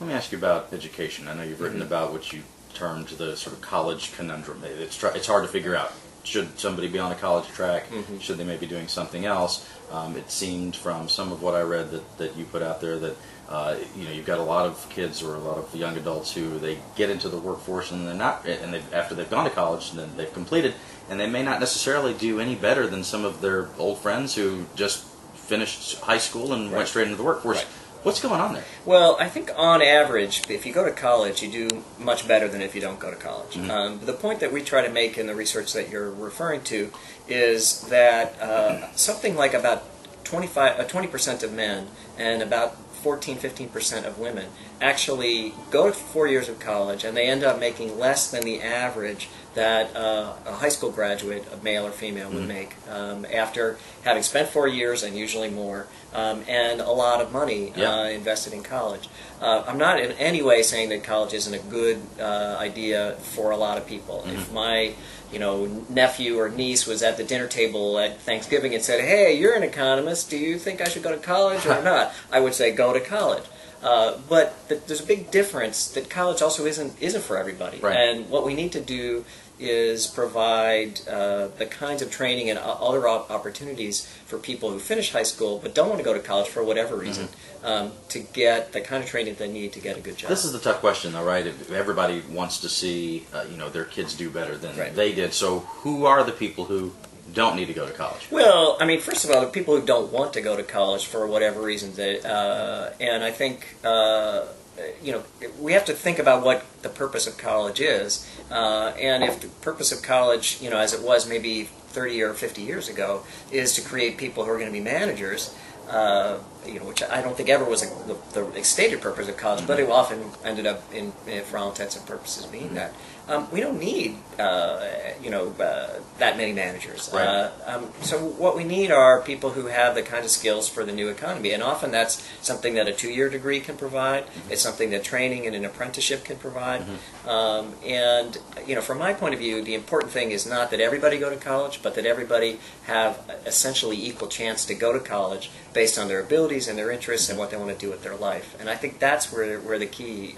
Let me ask you about education. I know you've written about what you termed the sort of college conundrum. It's hard to figure out. Should somebody be on a college track? Should they maybe be doing something else? It seemed from some of what I read that you put out there that you've got a lot of kids or a lot of young adults who they get into the workforce and they're not, and after they've gone to college and then they've completed, and they may not necessarily do any better than some of their old friends who just finished high school and went straight into the workforce. Right. What's going on there? Well, I think on average, if you go to college, you do much better than if you don't go to college. The point that we try to make in the research that you're referring to is that something like about 20% of men and about 14-15% of women actually go to 4 years of college, and they end up making less than the average that a high school graduate, a male or female, would make after having spent 4 years and usually more, and a lot of money invested in college. I'm not in any way saying that college isn't a good idea for a lot of people. If my nephew or niece was at the dinner table at Thanksgiving and said, "Hey, you're an economist, do you think I should go to college or not?" I would say, go to college. But there's a big difference that college also isn't for everybody. Right. And what we need to do is provide the kinds of training and other opportunities for people who finish high school but don't want to go to college for whatever reason to get the kind of training they need to get a good job. This is the tough question, though, right? If everybody wants to see their kids do better than they did. So who are the people who don't need to go to college? Well, I mean, first of all, the people who don't want to go to college for whatever reason, and I think we have to think about what the purpose of college is, and if the purpose of college, as it was maybe 30 or 50 years ago, is to create people who are going to be managers, which I don't think ever was the stated purpose of college, but it often ended up, for all intents and purposes, being that. We don't need, that many managers. Right. So what we need are people who have the kind of skills for the new economy, and often that's something that a 2-year degree can provide. It's something that training in an apprenticeship can provide. And from my point of view, the important thing is not that everybody go to college, but that everybody have essentially equal chance to go to college based on their abilities and their interests and what they want to do with their life. And I think that's where the key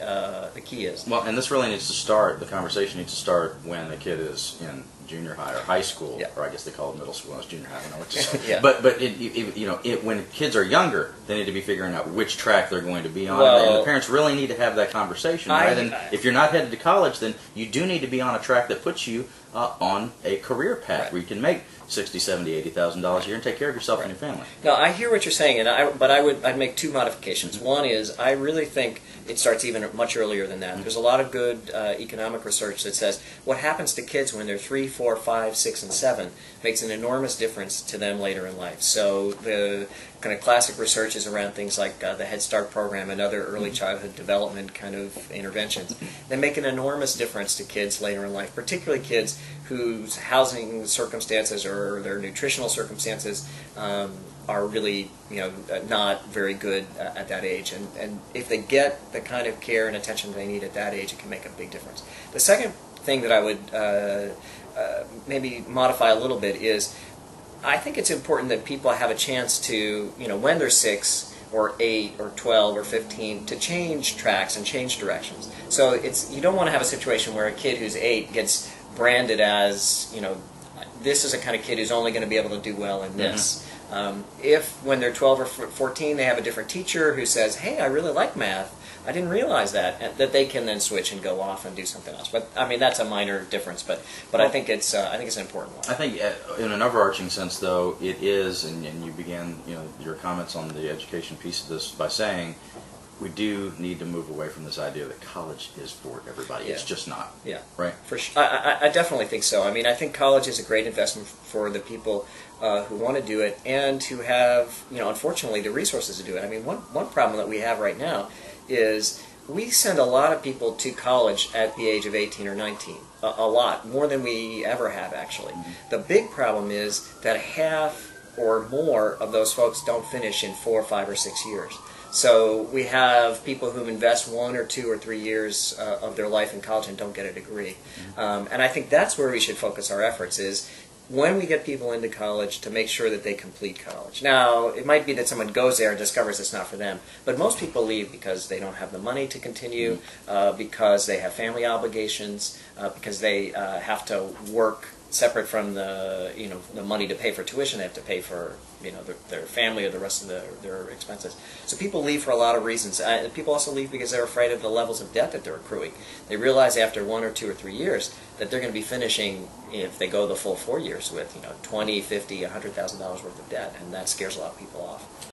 is. Well, and this really needs to start, the conversation needs to start when the kid is in junior high or high school, or I guess they call it middle school, it's junior high, I don't know what to say. But when kids are younger, they need to be figuring out which track they're going to be on, and the parents really need to have that conversation, right? And if you're not headed to college, then you do need to be on a track that puts you on a career path where you can make $60,000, $70,000, $80,000 a year and take care of yourself and your family. Now, I hear what you're saying, but I'd make two modifications. One is I really think it starts even much earlier than that. There's a lot of good economic research that says what happens to kids when they're 3, 4, 5, 6, and 7 makes an enormous difference to them later in life. So the kind of classic research is around things like the Head Start program and other early childhood development kind of interventions. They make an enormous difference to kids later in life, particularly kids whose housing circumstances or their nutritional circumstances are really not very good at that age. And if they get the kind of care and attention they need at that age, it can make a big difference. The second thing that I would maybe modify a little bit is I think it's important that people have a chance to, when they're 6 or 8 or 12 or 15, to change tracks and change directions. So you don't want to have a situation where a kid who's 8 gets branded as, this is a kind of kid who's only going to be able to do well in this. If when they're 12 or 14 they have a different teacher who says, "Hey, I really like math, I didn't realize that," that they can then switch and go off and do something else. But I mean, that's a minor difference, but I think it's an important one. I think in an overarching sense, though, it is, and you began your comments on the education piece of this by saying we do need to move away from this idea that college is for everybody. It's just not. Yeah. Right? For sure. I definitely think so. I mean, I think college is a great investment for the people who want to do it and who have, unfortunately, the resources to do it. I mean, one problem that we have right now is we send a lot of people to college at the age of 18 or 19. A lot. More than we ever have, actually. The big problem is that half or more of those folks don't finish in 4, 5, or 6 years. So we have people who invest 1 or 2 or 3 years of their life in college and don't get a degree. And I think that's where we should focus our efforts is, when we get people into college to make sure that they complete college. Now, it might be that someone goes there and discovers it's not for them, but most people leave because they don't have the money to continue, because they have family obligations, because they have to work separate from the money to pay for tuition. They have to pay for their family or the rest of their expenses. So people leave for a lot of reasons. People also leave because they're afraid of the levels of debt that they're accruing. They realize after 1 or 2 or 3 years that they're going to be finishing, if they go the full 4 years, with $20, $50, $100,000 worth of debt, and that scares a lot of people off.